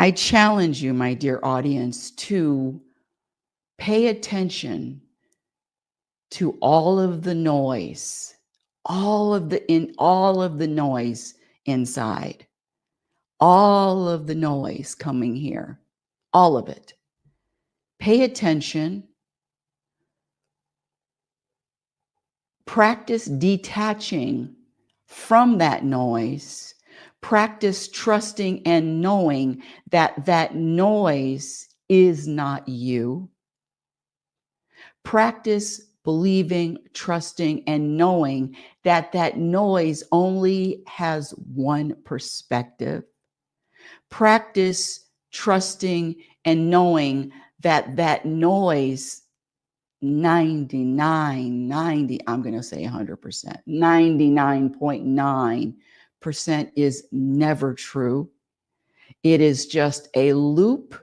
I challenge you, my dear audience, to pay attention to all of the noise, all of the noise inside, all of the noise coming here, all of it. Pay attention. Practice detaching from that noise. Practice trusting and knowing that that noise is not you. Practice believing, trusting, and knowing that that noise only has one perspective. Practice trusting and knowing that that noise 90, I'm going to say 100%, 99.9% is never true. It is just a loop